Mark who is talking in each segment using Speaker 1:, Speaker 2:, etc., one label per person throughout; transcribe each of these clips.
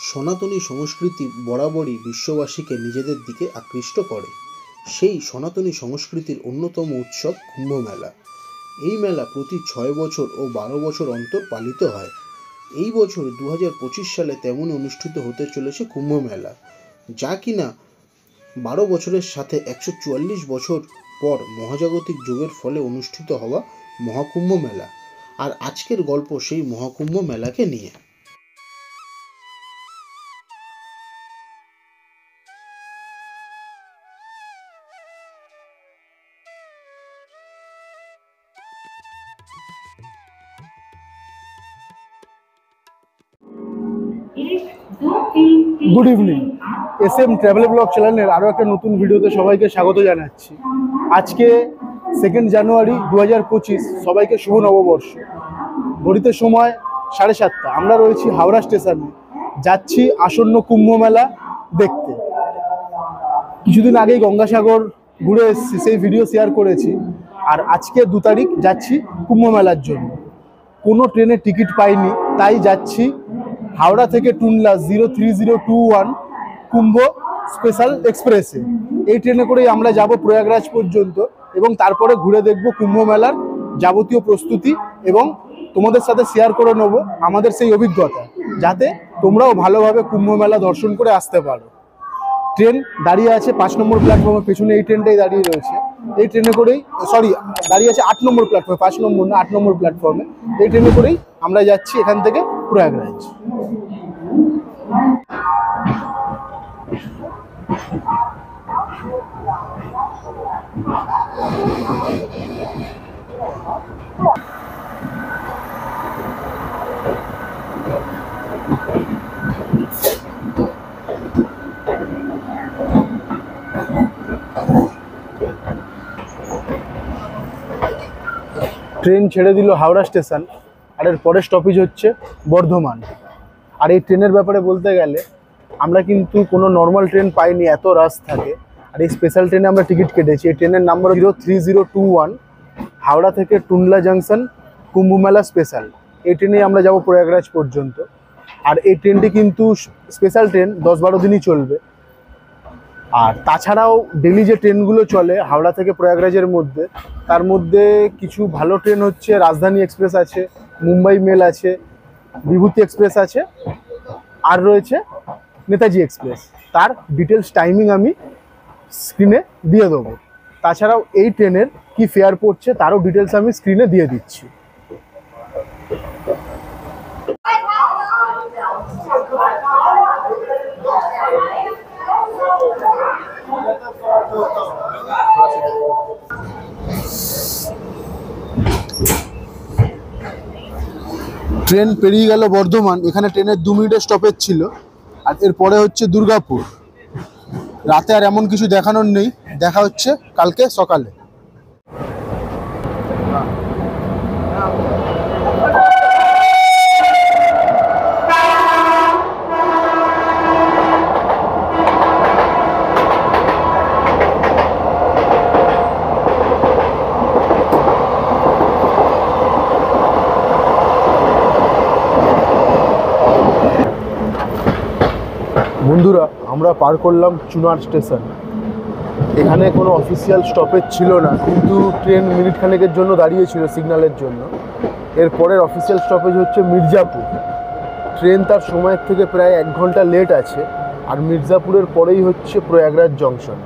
Speaker 1: সনাতনী সংস্কৃতি বরাবরই বিশ্ববাসীকে নিজেদের দিকে আকৃষ্ট করে। সেই সনাতনী সংস্কৃতির অন্যতম উৎসব কুম্ভ মেলা। এই মেলা প্রতি 6 বছর ও 12 বছর অন্তর পালিত হয়। এই বছর 2025 সালে তেমন অনুষ্ঠিত হতে চলেছে কুম্ভ মেলা, যা কিনা 12 বছরের সাথে 144 বছর পর মহাজাগতিক যোগের ফলে অনুষ্ঠিত হওয়া মহাকুম্ভ মেলা। আর আজকের গল্প সেই মহাকুম্ভ মেলাকে নিয়ে।
Speaker 2: Good evening, SM travel blog চ্যানেলের আরও একটা নতুন ভিডিওতে সবাইকে স্বাগত জানাচ্ছি। আজকে 2 জানুয়ারি 2025, সবাইকে শুভ নববর্ষ। ঘড়িতে সময় 7:30। আমরা রয়েছি হাওড়া স্টেশনে, যাচ্ছি আসন্ন কুম্ভ মেলা দেখতে। কিছুদিন আগেই গঙ্গাসাগর ঘুরে এসেছি, সেই ভিডিও শেয়ার করেছি। আর আজকে 2 তারিখ যাচ্ছি কুম্ভ মেলার জন্য। কোনো ট্রেনের টিকিট পাইনি, তাই যাচ্ছি হাওড়া থেকে টুনলা 03021 কুম্ভ স্পেশাল এক্সপ্রেসে। এই ট্রেনে করেই আমরা যাব প্রয়াগরাজ পর্যন্ত এবং তারপরে ঘুরে দেখব কুম্ভ মেলার যাবতীয় প্রস্তুতি এবং তোমাদের সাথে শেয়ার করে নেব আমাদের সেই অভিজ্ঞতা, যাতে তোমরাও ভালোভাবে কুম্ভ মেলা দর্শন করে আসতে পারো। ট্রেন দাঁড়িয়ে আছে 5 নম্বর প্ল্যাটফর্মের পেছনে, এই ট্রেনটাই দাঁড়িয়ে রয়েছে। এই ট্রেনে করেই দাঁড়িয়ে আছে 8 নম্বর প্ল্যাটফর্মে, 5 নম্বর না 8 নম্বর প্ল্যাটফর্মে। এই ট্রেনে করেই আমরা যাচ্ছি এখান থেকে প্রয়াগরাজ। ট্রেন ছেড়ে দিল হাওড়া স্টেশন, আর এর পরের স্টপেজ হচ্ছে বর্ধমান। আর এই ট্রেনের ব্যাপারে বলতে গেলে আমরা কিন্তু কোনো নর্মাল ট্রেন পাইনি, এত রাশ থাকে। আর এই স্পেশাল ট্রেনে আমরা টিকিট কেটেছি। এই ট্রেনের নাম্বার 03021, হাওড়া থেকে টুনলা জাংশন কুম্ভ মেলা স্পেশাল। এই ট্রেনেই আমরা যাব প্রয়াগরাজ পর্যন্ত। আর এই ট্রেনটি কিন্তু স্পেশাল ট্রেন, 10-12 দিনই চলবে। আর তাছাড়াও ডেলি যে ট্রেনগুলো চলে হাওড়া থেকে প্রয়াগরাজের মধ্যে, তার মধ্যে কিছু ভালো ট্রেন হচ্ছে রাজধানী এক্সপ্রেস আছে, মুম্বাই মেল আছে, বিভূতি এক্সপ্রেস আছে, আর রয়েছে নেতাজি এক্সপ্রেস। তার ডিটেলস টাইমিং আমি স্ক্রিনে দিয়ে দেবো। তাছাড়াও এই ট্রেনের কি ফেয়ার পড়ছে তারও ডিটেলস আমি স্ক্রিনে দিয়ে দিচ্ছি। ট্রেন পেরিয়ে গেল বর্ধমান। এখানে ট্রেনের 2 মিনিটের স্টপেজ ছিল। আর এরপরে হচ্ছে দুর্গাপুর। রাতে আর এমন কিছু দেখানোর নেই, দেখা হচ্ছে কালকে সকালে। বন্ধুরা, আমরা পার করলাম চুনার স্টেশন। এখানে কোনো অফিসিয়াল স্টপেজ ছিল না, কিন্তু ট্রেন মিনিট খানেকের জন্য দাঁড়িয়েছিল সিগন্যালের জন্য। এরপরের অফিসিয়াল স্টপেজ হচ্ছে মির্জাপুর। ট্রেন তার সময়ের থেকে প্রায় 1 ঘন্টা লেট আছে। আর মির্জাপুরের পরেই হচ্ছে প্রয়াগরাজ জংশন।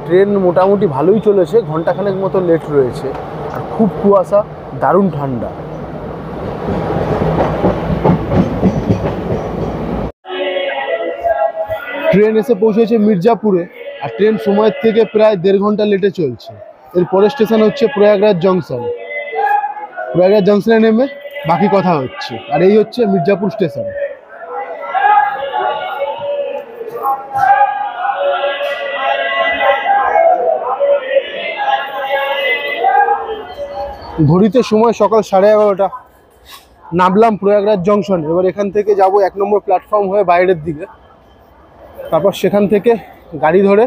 Speaker 2: ট্রেন মোটামুটি ভালোই চলেছে, ঘন্টাখানেক মতো লেট রয়েছে। আর খুব কুয়াশা, দারুণ ঠান্ডা। ট্রেন এসে পৌঁছেছে মির্জাপুরে। আর ট্রেন সময়ের থেকে প্রায় 1.5 ঘন্টা লেটে চলছে। এর পরের স্টেশন হচ্ছে প্রয়াগরাজ জংশন। প্রয়াগরাজ জংশনে নেমে বাকি কথা হচ্ছে। আর এই হচ্ছে মির্জাপুর স্টেশন। ঘড়িতে সময় সকাল 11:30। নামলাম প্রয়াগরাজ জংশন। এবার এখান থেকে যাব 1 নম্বর প্ল্যাটফর্ম হয়ে বাইরের দিকে। তারপর সেখান থেকে গাড়ি ধরে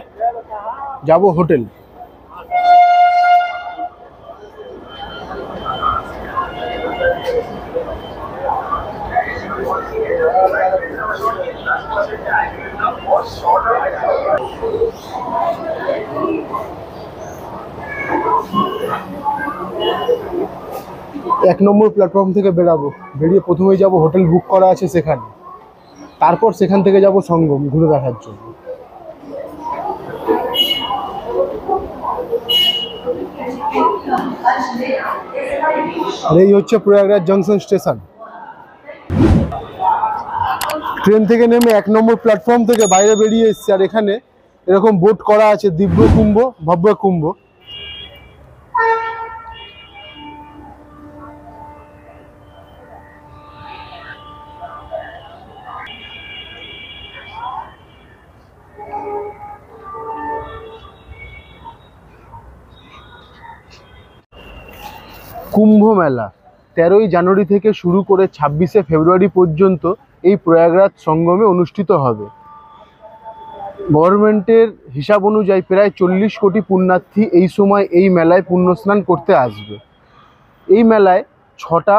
Speaker 2: যাব হোটেল। 1 নম্বর প্ল্যাটফর্ম থেকে বেরাবো, বেরিয়ে প্রথমেই যাব হোটেল বুক করা আছে সেখানে, তারপর সেখান থেকে যাব সঙ্গম ঘুরে দেখার জন্য। আর এই হচ্ছে প্রয়াগরাজ জংশন স্টেশন। ট্রেন থেকে নেমে 1 নম্বর প্ল্যাটফর্ম থেকে বাইরে বেরিয়ে এসেছি, আর এখানে এরকম বোট করা আছে দিব্য কুম্ভ, ভব্য কুম্ভ। কুম্ভ মেলা 13ই জানুয়ারি থেকে শুরু করে 26শে ফেব্রুয়ারি পর্যন্ত এই প্রয়াগরাজ সঙ্গমে অনুষ্ঠিত হবে। গভর্নমেন্টের হিসাব অনুযায়ী প্রায় 40 কোটি পুণ্যার্থী এই সময় এই মেলায় পুণ্যস্নান করতে আসবে। এই মেলায় 6টা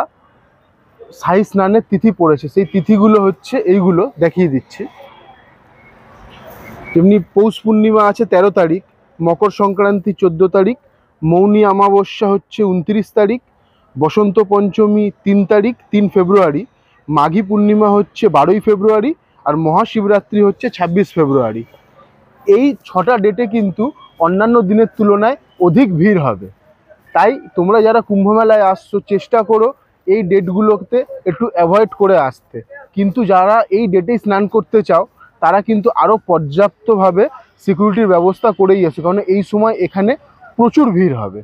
Speaker 2: শাহী স্নানের তিথি পড়েছে, সেই তিথিগুলো হচ্ছে এইগুলো দেখিয়ে দিচ্ছি। যেমনি পৌষ পূর্ণিমা আছে 13 তারিখ, মকর সংক্রান্তি 14 তারিখ, মৌনী অমাবস্যা হচ্ছে 29 তারিখ, বসন্ত পঞ্চমী 3 তারিখ 3 ফেব্রুয়ারি, মাঘী পূর্ণিমা হচ্ছে 12ই ফেব্রুয়ারি, আর মহাশিবরাত্রি হচ্ছে 26 ফেব্রুয়ারি। এই 6টা ডেটে কিন্তু অন্যান্য দিনের তুলনায় অধিক ভিড় হবে। তাই তোমরা যারা কুম্ভ মেলায় আসছো চেষ্টা করো এই ডেটগুলোতে একটু অ্যাভয়েড করে আসতে, কিন্তু যারা এই ডেটেই স্নান করতে চাও তারা কিন্তু আরও পর্যাপ্তভাবে সিকিউরিটির ব্যবস্থা করেই আছে, কারণ এই সময় এখানে প্রচুর ভিড় হবে।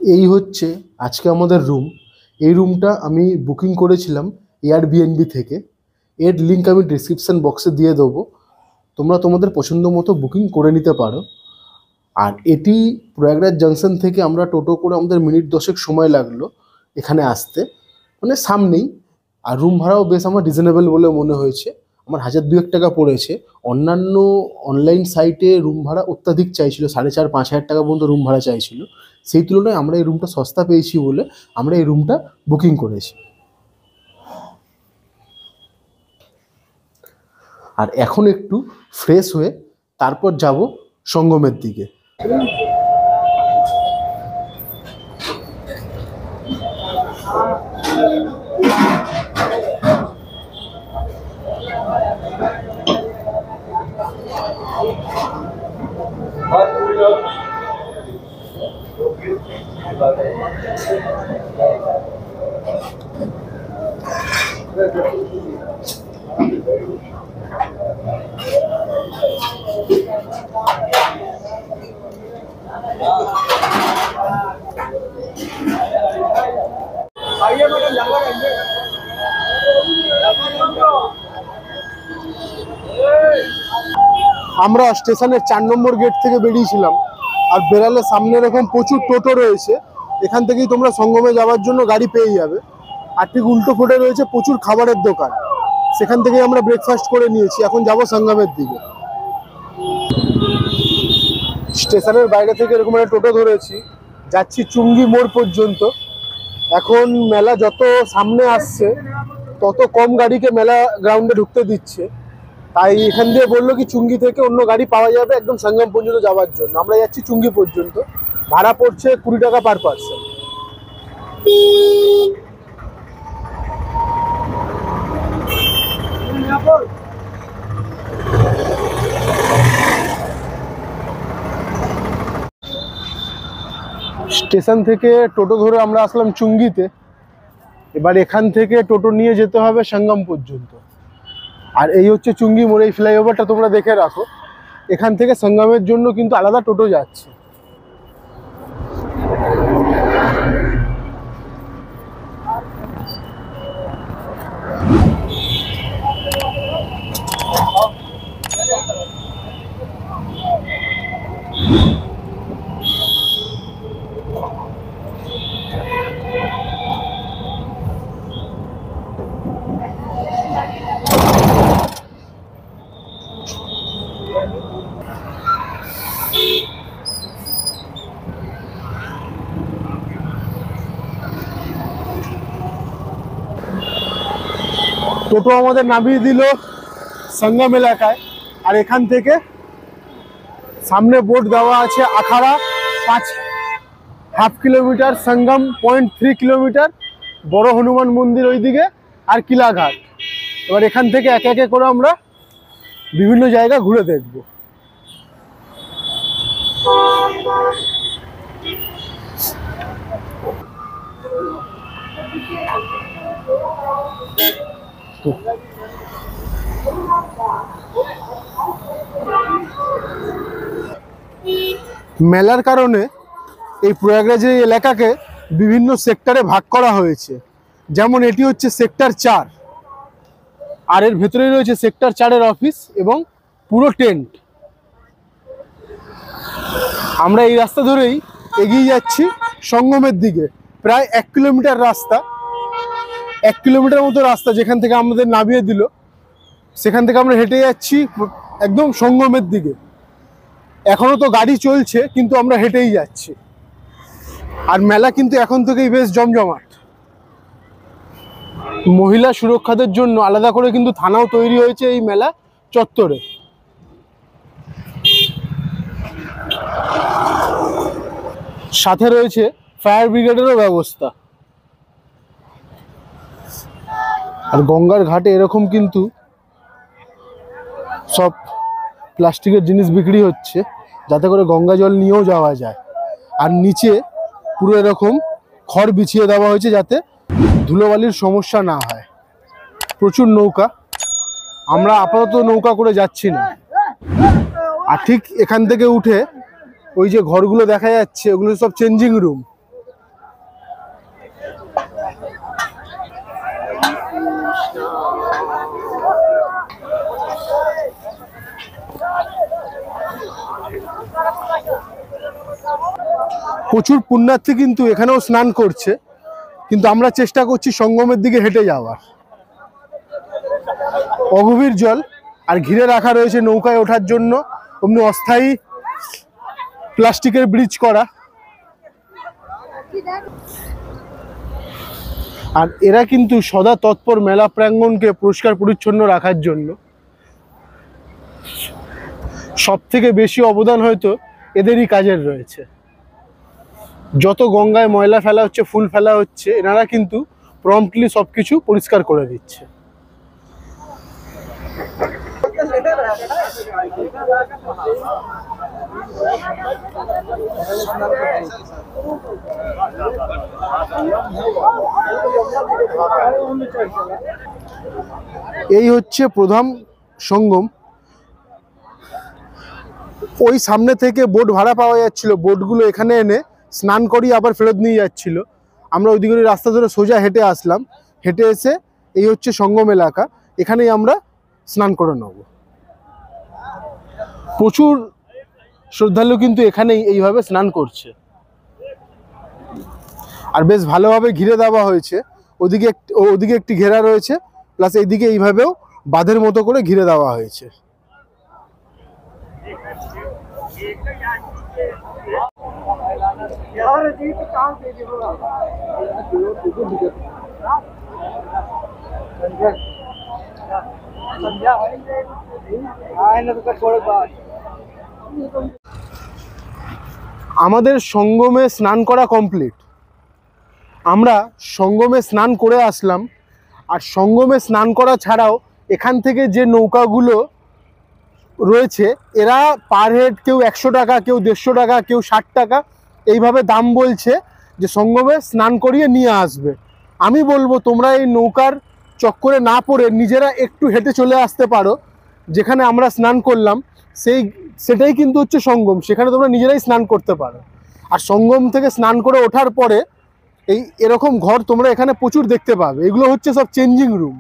Speaker 2: এই হচ্ছে আজকে আমাদের রুম। এই রুমটা আমি বুকিং করেছিলাম এয়ারবিএনবি থেকে, এর লিঙ্ক আমি ডিসক্রিপশান বক্সে দিয়ে দেবো, তোমরা তোমাদের পছন্দ মতো বুকিং করে নিতে পারো। আর এটি প্রয়াগরাজ জাংশন থেকে আমরা টোটো করে আমাদের মিনিট 10 সময় লাগলো এখানে আসতে, মানে সামনেই। আর রুম ভাড়াও বেশ আমার রিজনেবল বলে মনে হয়েছে, আমার 1002 টাকা পড়েছে। অন্যান্য অনলাইন সাইটে রুম ভাড়া অত্যাধিক চাইছিল, 4,500-5,000 টাকা পর্যন্ত রুম ভাড়া চাইছিল। সেই তুলনায় আমরা এই রুমটা সস্তা পেয়েছি বলে আমরা এই রুমটা বুকিং করেছি। আর এখন একটু ফ্রেশ হয়ে তারপর যাব সঙ্গমের দিকে। আমরা স্টেশনের 4 নম্বর গেট থেকে বেরিয়েছিলাম, আর বেরালে সামনে এরকম প্রচুর টোটো রয়েছে, এখান থেকেই তোমরা সঙ্গমে যাওয়ার জন্য গাড়ি পেয়ে যাবে। আর ঠিক উল্টো ফুটে রয়েছে প্রচুর খাবারের দোকান, সেখান থেকেই আমরা ব্রেকফাস্ট করে নিয়েছি। এখন যাব সঙ্গমের দিকে। স্টেশনের বাইরে থেকে এরকম একটা টোটো ধরেছি, যাচ্ছি চুঙ্গি মোড় পর্যন্ত। এখন মেলা যত সামনে আসছে তত কম গাড়িকে মেলা গ্রাউন্ডে ঢুকতে দিচ্ছে, তাই এখান দিয়ে বললো কি চুঙ্গি থেকে অন্য গাড়ি পাওয়া যাবে একদম সঙ্গম পর্যন্ত যাওয়ার জন্য। আমরা যাচ্ছি চুঙ্গি পর্যন্ত, ভাড়া পড়ছে 20 টাকা পার পার্সন। স্টেশন থেকে টোটো ধরে আমরা আসলাম চুঙ্গিতে। এবার এখান থেকে টোটো নিয়ে যেতে হবে সঙ্গম পর্যন্ত। আর এই হচ্ছে চুঙ্গি মোড়, এই ফ্লাইওভারটা তোমরা দেখে রাখো, এখান থেকে সঙ্গমের জন্য কিন্তু আলাদা টোটো যাচ্ছে। টোটো আমাদের নামিয়ে দিল সঙ্গম এলাকায়। আর এখান থেকে সামনে বোর্ড দেওয়া আছে আখাড়া 5.5 কিলোমিটার, সঙ্গম 0.3 কিলোমিটার, বড় হনুমান মন্দির ওইদিকে, আর কিলাঘাট। এবার এখান থেকে একে একে করে আমরা বিভিন্ন জায়গা ঘুরে দেখব। মেলার কারণে এই প্রয়াগরাজের এলাকাকে বিভিন্ন সেক্টরে ভাগ করা হয়েছে। যেমন এটি হচ্ছে সেক্টর 4, আর এর ভেতরেই রয়েছে সেক্টর 4-এর অফিস এবং পুরো টেন্ট। আমরা এই রাস্তা ধরেই এগিয়ে যাচ্ছি সঙ্গমের দিকে। প্রায় 1 কিলোমিটার রাস্তা, 1 কিলোমিটার মতো রাস্তা যেখান থেকে আমাদের নামিয়ে দিল, সেখান থেকে আমরা হেঁটে যাচ্ছি একদম সঙ্গমের দিকে। এখনো তো গাড়ি চলছে, কিন্তু আমরা হেঁটেই যাচ্ছি। আর মেলা কিন্তু এখন থেকেই বেশ জমজমাট। মহিলা সুরক্ষাদের জন্য আলাদা করে কিন্তু থানাও তৈরি হয়েছে এই মেলা চত্বরে। সাথে রয়েছে ফায়ার ব্রিগেডেরও ব্যবস্থা। আর গঙ্গার ঘাটে এরকম কিন্তু সব প্লাস্টিকের জিনিস বিক্রি হচ্ছে, যাতে করে গঙ্গা জল নিয়েও যাওয়া যায়। আর নিচে পুরো এরকম খড় বিছিয়ে দেওয়া হয়েছে যাতে ধুলোবালির সমস্যা না হয়। প্রচুর নৌকা, আমরা আপাতত নৌকা করে যাচ্ছি না। আর ঠিক এখান থেকে উঠে ওই যে ঘরগুলো দেখা যাচ্ছে, ওগুলো সব চেঞ্জিং রুম। প্রচুর পুণ্যার্থী কিন্তু এখানেও স্নান করছে, কিন্তু আমরা চেষ্টা করছি সঙ্গমের দিকে হেঁটে যাওয়ার। অগভীর জল, আর ঘিরে রাখা রয়েছে নৌকায় ওঠার জন্য অমনি অস্থায়ী প্লাস্টিকের ব্রিজ করা। আর এরা কিন্তু সদা তৎপর মেলা প্রাঙ্গণকে পরিষ্কার পরিচ্ছন্ন রাখার জন্য। সব থেকে বেশি অবদান হয়তো এদেরই কাজের রয়েছে। যত গঙ্গায় ময়লা ফেলা হচ্ছে, ফুল ফেলা হচ্ছে, এনারা কিন্তু প্রম্পটলি সবকিছু পরিষ্কার করে দিচ্ছে। এই হচ্ছে প্রধান সঙ্গম। ওই সামনে থেকে বোট ভাড়া পাওয়া যাচ্ছিল, বোটগুলো এখানে এনে স্নান করিয়ে আবার ফেরত নিয়ে যাচ্ছিল। আমরা ওইদিকে রাস্তা ধরে সোজা হেঁটে আসলাম। হেঁটে এসে এই হচ্ছে সঙ্গম এলাকা, এখানেই আমরা স্নান করে নেব। প্রচুর শ্রদ্ধালু কিন্তু এখানেই এইভাবে স্নান করছে। আর বেশ ভালোভাবে ঘিরে দেওয়া হয়েছে। ওদিকে একটি ঘেরা রয়েছে, প্লাস এইদিকে এইভাবেও বাঁধের মতো করে ঘিরে দেওয়া হয়েছে। আমাদের সঙ্গমে স্নান করা কমপ্লিট। আমরা সঙ্গমে স্নান করে আসলাম। আর সঙ্গমে স্নান করা ছাড়াও এখান থেকে যে নৌকাগুলো রয়েছে, এরা পার হেড কেউ 100 টাকা, কেউ 150 টাকা, কেউ 60 টাকা এইভাবে দাম বলছে যে সঙ্গমে স্নান করিয়ে নিয়ে আসবে। আমি বলবো তোমরা এই নৌকার চক্করে না পড়ে নিজেরা একটু হেঁটে চলে আসতে পারো। যেখানে আমরা স্নান করলাম সেটাই কিন্তু হচ্ছে সঙ্গম, সেখানে তোমরা নিজেরাই স্নান করতে পারো। আর সঙ্গম থেকে স্নান করে ওঠার পরে এরকম ঘর তোমরা এখানে প্রচুর দেখতে পাবে। এগুলো হচ্ছে সব চেঞ্জিং রুম।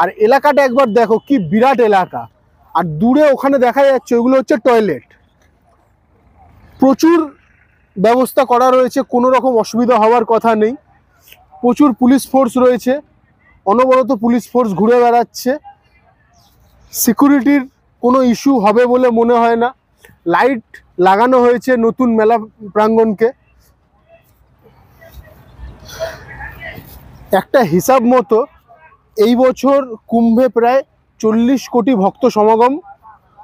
Speaker 2: আর এলাকাটা একবার দেখো, কি বিরাট এলাকা। আর দূরে ওখানে দেখা যাচ্ছে ওইগুলো হচ্ছে টয়লেট। প্রচুর ব্যবস্থা করা রয়েছে, কোনো রকম অসুবিধা হওয়ার কথা নেই। প্রচুর পুলিশ ফোর্স রয়েছে, অনবরত পুলিশ ফোর্স ঘুরে বেড়াচ্ছে। সিকিউরিটির কোনো ইস্যু হবে বলে মনে হয় না। লাইট লাগানো হয়েছে নতুন মেলা প্রাঙ্গণকে। একটা হিসাব মতো এই বছর কুম্ভে প্রায় 40 কোটি ভক্ত সমাগম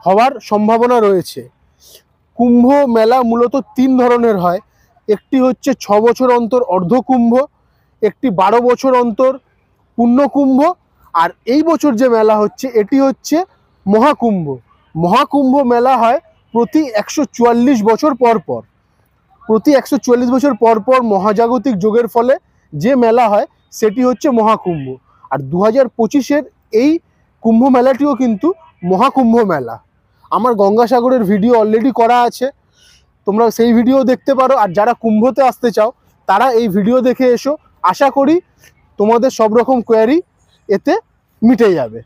Speaker 2: হওয়ার সম্ভাবনা রয়েছে। কুম্ভ মেলা মূলত 3 ধরনের হয়। একটি হচ্ছে 6 বছর অন্তর অর্ধকুম্ভ, একটি 12 বছর অন্তর পূর্ণকুম্ভ, আর এই বছর যে মেলা হচ্ছে এটি হচ্ছে মহাকুম্ভ। মহাকুম্ভ মেলা হয় প্রতি 144 বছর পর পর। প্রতি 144 বছর পর পর মহাজাগতিক যোগের ফলে যে মেলা হয় সেটি হচ্ছে মহাকুম্ভ। আর 2025-এর এই কুম্ভ মেলাটিও কিন্তু মহাকুম্ভ মেলা। আমার গঙ্গাসাগরের ভিডিও অলরেডি করা আছে, তোমরা সেই ভিডিও দেখতে পারো। আর যারা কুম্ভতে আসতে চাও তারা এই ভিডিও দেখে এসো, আশা করি তোমাদের সব রকম কোয়ারি এতে মিটে যাবে।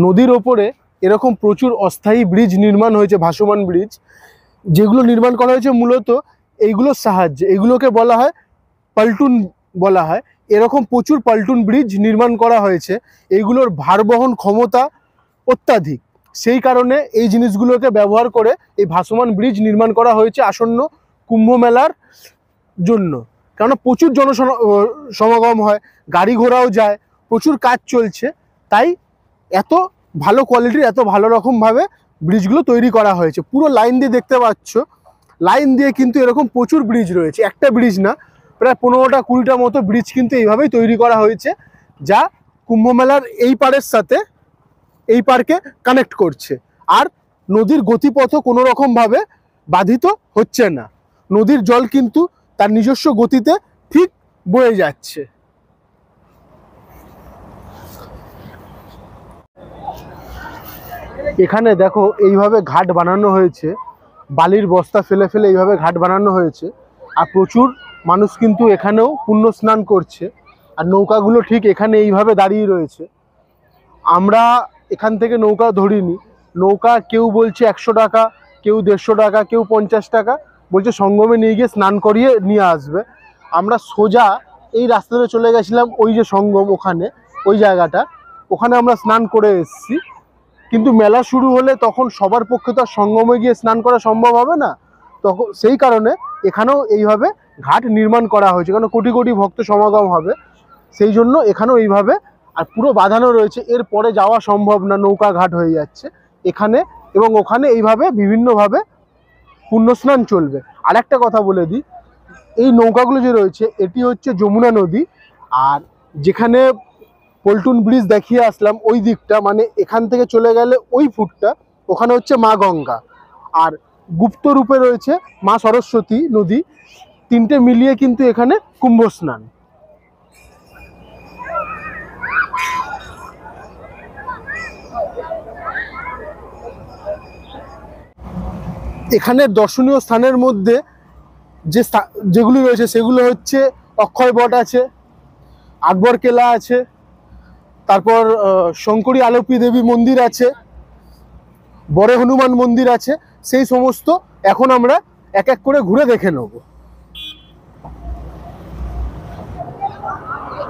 Speaker 2: নদীর ওপরে এরকম প্রচুর অস্থায়ী ব্রিজ নির্মাণ হয়েছে, ভাসমান ব্রিজ, যেগুলো নির্মাণ করা হয়েছে মূলত এইগুলোর সাহায্যে। এগুলোকে বলা হয় পাল্টুন বলা হয়। এরকম প্রচুর পাল্টুন ব্রিজ নির্মাণ করা হয়েছে। এইগুলোর ভার বহন ক্ষমতা অত্যাধিক, সেই কারণে এই জিনিসগুলোকে ব্যবহার করে এই ভাসমান ব্রিজ নির্মাণ করা হয়েছে আসন্ন কুম্ভ মেলার জন্য। কারণ প্রচুর সমাগম হয়, গাড়ি ঘোড়াও যায়, প্রচুর কাজ চলছে, তাই এত ভালো কোয়ালিটির এত ভালো রকমভাবে ব্রিজগুলো তৈরি করা হয়েছে। পুরো লাইন দিয়ে দেখতে পাচ্ছ, লাইন দিয়ে কিন্তু এরকম প্রচুর ব্রিজ রয়েছে, একটা ব্রিজ না, প্রায় 15টা 20টা মতো ব্রিজ কিন্তু এইভাবেই তৈরি করা হয়েছে, যা কুম্ভ মেলার এই পারের সাথে এই পার্কে কানেক্ট করছে। আর নদীর গতিপথও কোনো রকমভাবে বাধিত হচ্ছে না, নদীর জল কিন্তু তার নিজস্ব গতিতে ঠিক বয়ে যাচ্ছে। এখানে দেখো এইভাবে ঘাট বানানো হয়েছে, বালির বস্তা ফেলে ফেলে এইভাবে ঘাট বানানো হয়েছে। আর প্রচুর মানুষ কিন্তু এখানেও পুণ্য স্নান করছে। আর নৌকাগুলো ঠিক এখানে এইভাবে দাঁড়িয়ে রয়েছে। আমরা এখান থেকে নৌকা ধরিনি, নৌকা কেউ বলছে 100 টাকা, কেউ 150 টাকা, কেউ 50 টাকা, বলছে সঙ্গমে নিয়ে গিয়ে স্নান করিয়ে নিয়ে আসবে। আমরা সোজা এই রাস্তাতে চলে গেছিলাম, ওই যে সঙ্গম ওখানে, ওই জায়গাটা, ওখানে আমরা স্নান করে এসেছি। কিন্তু মেলা শুরু হলে তখন সবার পক্ষে তো আর সঙ্গমে গিয়ে স্নান করা সম্ভব হবে না, তখন সেই কারণে এখানেও এইভাবে ঘাট নির্মাণ করা হয়েছে, কারণ কোটি কোটি ভক্ত সমাগম হবে, সেই জন্য এখানেও এইভাবে। আর পুরো বাঁধানো রয়েছে, এর পরে যাওয়া সম্ভব না, নৌকা ঘাট হয়ে যাচ্ছে এখানে এবং ওখানে, এইভাবে বিভিন্নভাবে পুণ্যস্নান চলবে। আর একটা কথা বলে দিই, এই নৌকাগুলো যে রয়েছে এটি হচ্ছে যমুনা নদী। আর যেখানে পল্টুন ব্রিজ দেখিয়ে আসলাম ওই দিকটা, মানে এখান থেকে চলে গেলে ওই ফুটটা, ওখানে হচ্ছে মা গঙ্গা। আর গুপ্ত রূপে রয়েছে মা সরস্বতী নদী। তিনটে মিলিয়ে কিন্তু এখানে কুম্ভ স্নান। এখানে দর্শনীয় স্থানের মধ্যে যেগুলি রয়েছে সেগুলো হচ্ছে অক্ষয় বট আছে, আকবর কেলা আছে, তারপর শঙ্করী আলোপি দেবী মন্দির আছে, বড় হনুমান মন্দির আছে। সেই সমস্ত এখন আমরা এক এক করে ঘুরে দেখে নেব।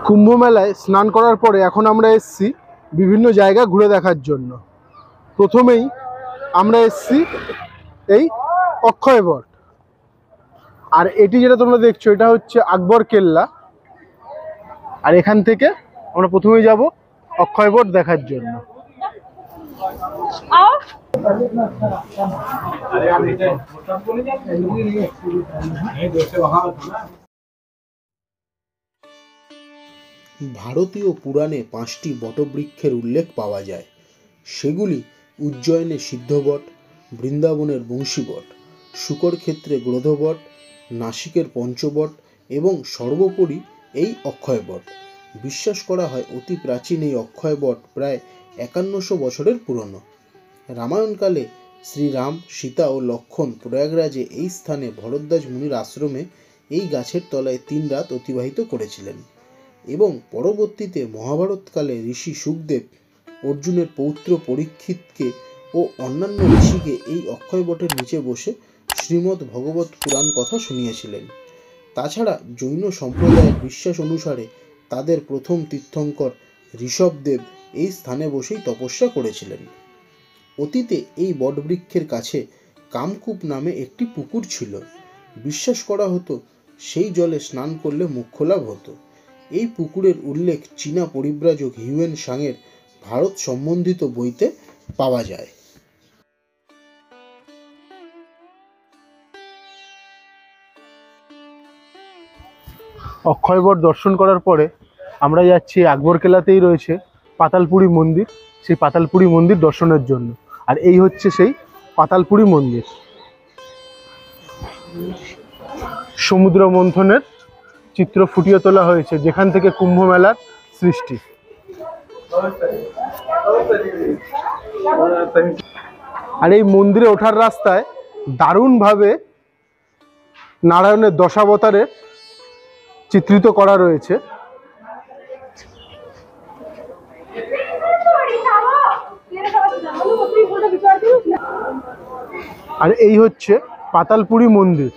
Speaker 2: কুম্ভ মেলায় স্নান করার পরে এখন আমরা এসছি বিভিন্ন জায়গা ঘুরে দেখার জন্য। প্রথমেই আমরা এসছি এই অক্ষয় বট। আর এটি যেটা তোমরা দেখছো এটা হচ্ছে আকবর কেল্লা। আর এখান থেকে আমরা প্রথমেই যাব অক্ষয় বট দেখার জন্য।
Speaker 1: ভারতীয় পুরাণে 5টি বটবৃক্ষের উল্লেখ পাওয়া যায়। সেগুলি উজ্জয়নে সিদ্ধবট, বৃন্দাবনের বংশীবট, শুকর ক্ষেত্রে গ্রোধবট, নাসিকের পঞ্চবট এবং সর্বোপরি এই অক্ষয় বট। বিশ্বাস করা হয় অতি প্রাচীন এই অক্ষয় বট প্রায় 5100 বছরের পুরনো। রামায়ণকালে শ্রীরাম, সীতা ও লক্ষ্মণ প্রয়াগরাজে এই স্থানে ভরদ্বাজ মুনির আশ্রমে এই গাছের তলায় 3 রাত অতিবাহিত করেছিলেন এবং পরবর্তীতে মহাভারতকালে ঋষি সুখদেব অর্জুনের পৌত্র পরীক্ষিতকে ও অন্যান্য ঋষিকে এই অক্ষয় বটের নিচে বসে শ্রীমদ্ ভগবত পুরাণ কথা শুনিয়েছিলেন। তাছাড়া জৈন সম্প্রদায়ের বিশ্বাস অনুসারে তাদের প্রথম তীর্থঙ্কর ঋষভদেব এই স্থানে বসেই তপস্যা করেছিলেন। অতীতে এই বটবৃক্ষের কাছে কামকূপ নামে একটি পুকুর ছিল। বিশ্বাস করা হতো সেই জলে স্নান করলে মোক্ষ লাভ হতো। এই পুকুরের উল্লেখ চীনা পরিব্রাজক হিউয়েন সাংয়ের ভারত সম্বন্ধিত বইতে পাওয়া যায়।
Speaker 2: অক্ষয়বট দর্শন করার পরে আমরা যাচ্ছি আকবর কেল্লাতেই রয়েছে পাতালপুরী মন্দির, সেই পাতালপুরী মন্দির দর্শনের জন্য। আর এই হচ্ছে সেই পাতালপুরী মন্দির। সমুদ্র মন্থনের চিত্র ফুটিয়ে তোলা হয়েছে, যেখান থেকে কুম্ভ মেলার সৃষ্টি। আর এই মন্দিরে ওঠার রাস্তায় দারুণভাবে নারায়ণের দশাবতারে চিত্রিত করা রয়েছে। আর এই হচ্ছে পাতালপুরী মন্দির।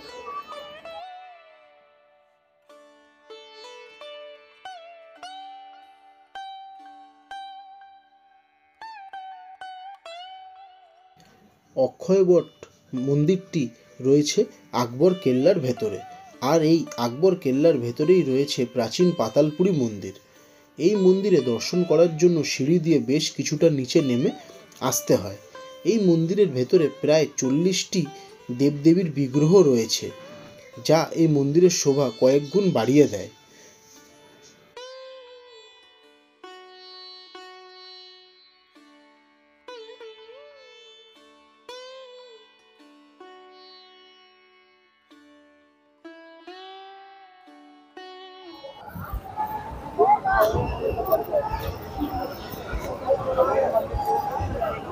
Speaker 1: অক্ষয়বট মন্দিরটি রয়েছে আকবর কেল্লার ভেতরে, আর এই আকবর কেল্লার ভেতরেই রয়েছে প্রাচীন পাতালপুরী মন্দির। এই মন্দিরে দর্শন করার জন্য সিঁড়ি দিয়ে বেশ কিছুটা নিচে নেমে আসতে হয়। এই মন্দিরের ভেতরে প্রায় 40টি দেবদেবীর বিগ্রহ রয়েছে, যা এই মন্দিরের শোভা কয়েক গুণ বাড়িয়ে দেয়।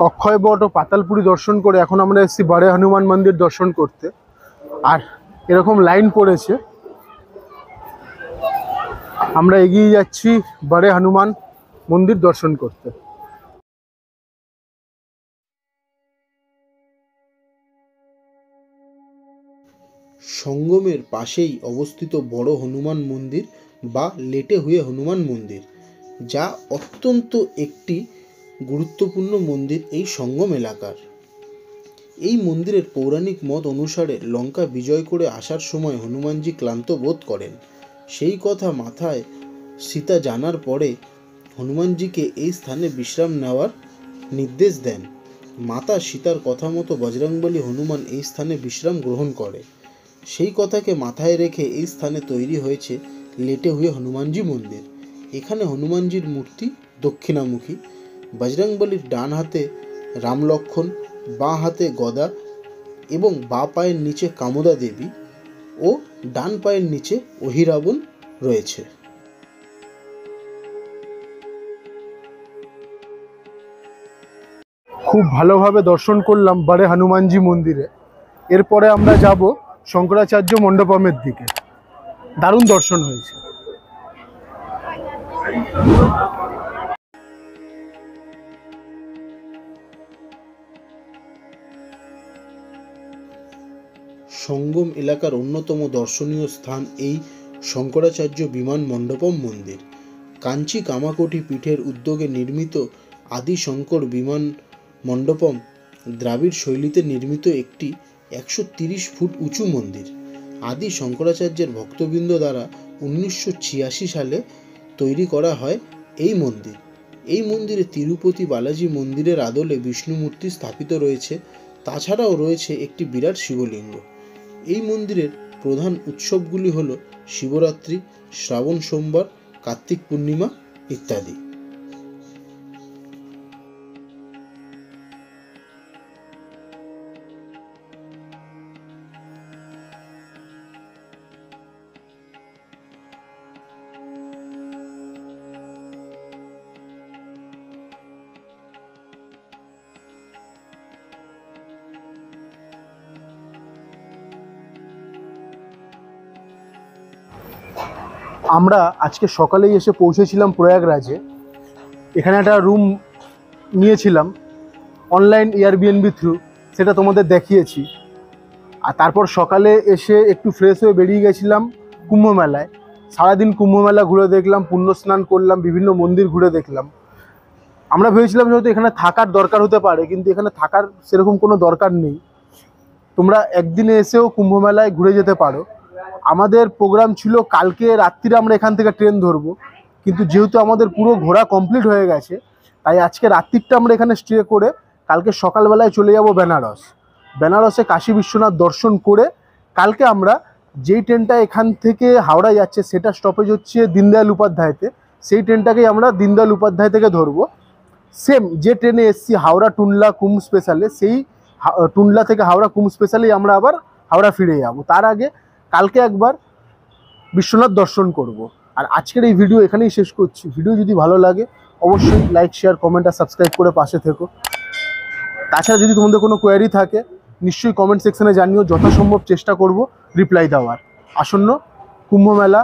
Speaker 2: অক্ষয়বট ও পাতালপুরী দর্শন করে এখন আমরা এসেছি বারে হনুমান মন্দির দর্শন করতে। আর এরকম লাইন পড়েছে, আমরা এগিয়ে যাচ্ছি বারে হনুমান মন্দির দর্শন করতে।
Speaker 1: সঙ্গমের পাশেই অবস্থিত বড় হনুমান মন্দির বা লেটে হুয়ে হনুমান মন্দির, যা অত্যন্ত একটি গুরুত্বপূর্ণ মন্দির এই সঙ্গম এলাকার। এই মন্দিরের পৌরাণিক মত অনুসারে লঙ্কা বিজয় করে আসার সময় হনুমানজি ক্লান্ত বোধ করেন। সেই কথা মাথায় সীতা জানার পরে হনুমানজিকে এই স্থানে বিশ্রাম নেওয়ার নির্দেশ দেন। মাতা সীতার কথা মতো বজরংবলী হনুমান এই স্থানে বিশ্রাম গ্রহণ করে। সেই কথাকে মাথায় রেখে এই স্থানে তৈরি হয়েছে লেটে হুয়ে হনুমানজি মন্দির। এখানে হনুমানজির মূর্তি দক্ষিণামুখী, বজরংবলীর ডান হাতে রাম লক্ষ্মণ, বাঁ হাতে গদা এবং বাঁ পায়ের নিচে কামদা দেবী ও ডান পায়ের নিচে অহিরাবণ রয়েছে।
Speaker 2: খুব ভালোভাবে দর্শন করলাম বারে হনুমানজি মন্দিরে। এরপরে আমরা যাব শঙ্করাচার্য মণ্ডপমের দিকে। দারুণ দর্শন হয়েছে।
Speaker 1: সঙ্গম এলাকার অন্যতম দর্শনীয় স্থান এই শঙ্করাচার্য বিমান মণ্ডপম মন্দির। কাঞ্চি কামাকোটি পীঠের উদ্যোগে নির্মিত আদি শঙ্কর বিমান মণ্ডপম দ্রাবিড় শৈলীতে নির্মিত একটি 130 ফুট উঁচু মন্দির। আদি শঙ্করাচার্যের ভক্তবৃন্দ দ্বারা 1986 সালে তৈরি করা হয় এই মন্দির। এই মন্দিরে তিরুপতি বালাজি মন্দিরের আদলে বিষ্ণু মূর্তি স্থাপিত রয়েছে। তাছাড়াও রয়েছে একটি বিরাট শিবলিঙ্গ। এই মন্দিরের প্রধান উৎসবগুলি হল শিবরাত্রি, শ্রাবণ সোমবার, কার্তিক পূর্ণিমা ইত্যাদি।
Speaker 2: আমরা আজকে সকালেই এসে পৌঁছেছিলাম প্রয়াগরাজে। এখানে একটা রুম নিয়েছিলাম অনলাইন এয়ারবিএনবি থ্রু, সেটা তোমাদের দেখিয়েছি। আর তারপর সকালে এসে একটু ফ্রেশ হয়ে বেরিয়ে গেছিলাম কুম্ভ মেলায়। সারাদিন কুম্ভ মেলা ঘুরে দেখলাম, পুণ্য স্নান করলাম, বিভিন্ন মন্দির ঘুরে দেখলাম। আমরা ভেবেছিলাম হয়তো এখানে থাকার দরকার হতে পারে, কিন্তু এখানে থাকার সেরকম কোনো দরকার নেই। তোমরা একদিনে এসেও কুম্ভ মেলায় ঘুরে যেতে পারো। আমাদের প্রোগ্রাম ছিল কালকে রাত্রিরে আমরা এখান থেকে ট্রেন ধরবো, কিন্তু যেহেতু আমাদের পুরো ঘোরা কমপ্লিট হয়ে গেছে, তাই আজকে রাত্রিটা আমরা এখানে স্টে করে কালকে সকালবেলায় চলে যাব বেনারস। বেনারসে কাশী বিশ্বনাথ দর্শন করে কালকে আমরা যেই ট্রেনটা এখান থেকে হাওড়া যাচ্ছে সেটা স্টপেজ হচ্ছে দীনদয়াল উপাধ্যায়তে, সেই ট্রেনটাকেই আমরা দীনদয়াল উপাধ্যায় থেকে ধরবো। সেম যে ট্রেনে এসছি হাওড়া টুনলা কুম্ভ স্পেশালে, সেই টুনলা থেকে হাওড়া কুম্ভ স্পেশালেই আমরা আবার হাওড়া ফিরে যাব। তার আগে কালকে একবার বিশ্বনাথ দর্শন করব। আর আজকের এই ভিডিও এখানেই শেষ করছি। ভিডিও যদি ভালো লাগে অবশ্যই লাইক, শেয়ার, কমেন্ট আর সাবস্ক্রাইব করে পাশে থেকো। তাছাড়া যদি তোমাদের কোনো কোয়ারি থাকে নিশ্চয়ই কমেন্ট সেকশনে জানিও, যথাসম্ভব চেষ্টা করব রিপ্লাই দেওয়ার। আসন্ন কুম্ভ মেলা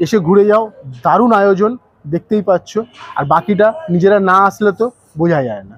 Speaker 2: এসে ঘুরে যাও, দারুণ আয়োজন দেখতেই পাচ্ছ। আর বাকিটা নিজেরা না আসলে তো বোঝা যায় না।